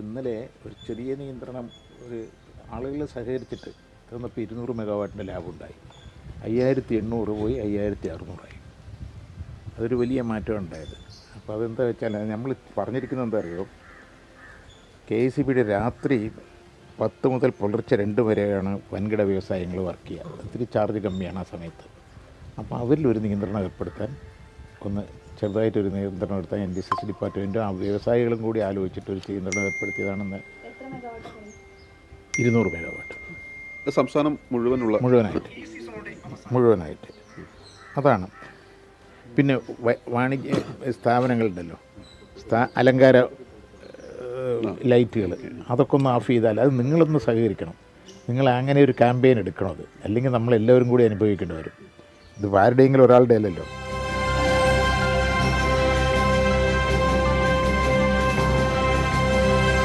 ഇന്നലെ ഒരു ചെറിയ നിയന്ത്രണം ഒരു ആളുകൾ സഹകരിച്ചിട്ട് തന്നപ്പോൾ 200 മെഗാവാട്ടിൻ്റെ ലാഭമുണ്ടായി. 5800 പോയി 5600 അതൊരു വലിയ മാറ്റം ഉണ്ടായത്. അപ്പോൾ അതെന്താ വെച്ചാൽ നമ്മൾ പറഞ്ഞിരിക്കുന്നത് എന്താ അറിയോ, KECBയുടെ രാത്രി 10 മുതൽ പുലർച്ചെ 2 വരെയാണ് വൻകിട വ്യവസായങ്ങൾ വർക്ക് ചെയ്യുക. ഒത്തിരി ചാർജ് കമ്മിയാണ് ആ സമയത്ത്. അപ്പോൾ അവരിലൊരു നിയന്ത്രണം ഏർപ്പെടുത്താൻ, ഒന്ന് ചെറുതായിട്ടൊരു നിയന്ത്രണം എടുത്താൽ NDCC ഡിപ്പാർട്ട്മെൻറ്റും ആ വ്യവസായികളും കൂടി ആലോചിച്ചിട്ടൊരു നിയന്ത്രണം ഏർപ്പെടുത്തിയതാണെന്ന്. 200 മെഗാവാട്ട് സംസ്ഥാനം മുഴുവനായിട്ട് അതാണ്. പിന്നെ വാണിജ്യ സ്ഥാപനങ്ങളുണ്ടല്ലോ, അലങ്കാര ലൈറ്റുകൾ, അതൊക്കെ ഒന്ന് ഓഫ് ചെയ്താൽ അത് നിങ്ങളൊന്ന് സഹകരിക്കണം. നിങ്ങൾ അങ്ങനെ ഒരു ക്യാമ്പയിൻ എടുക്കണം. അത് അല്ലെങ്കിൽ നമ്മളെല്ലാവരും കൂടി അനുഭവിക്കേണ്ടി വരും. ഇത് ആരുടെയെങ്കിലും ഒരാളുടെ അല്ലല്ലോ.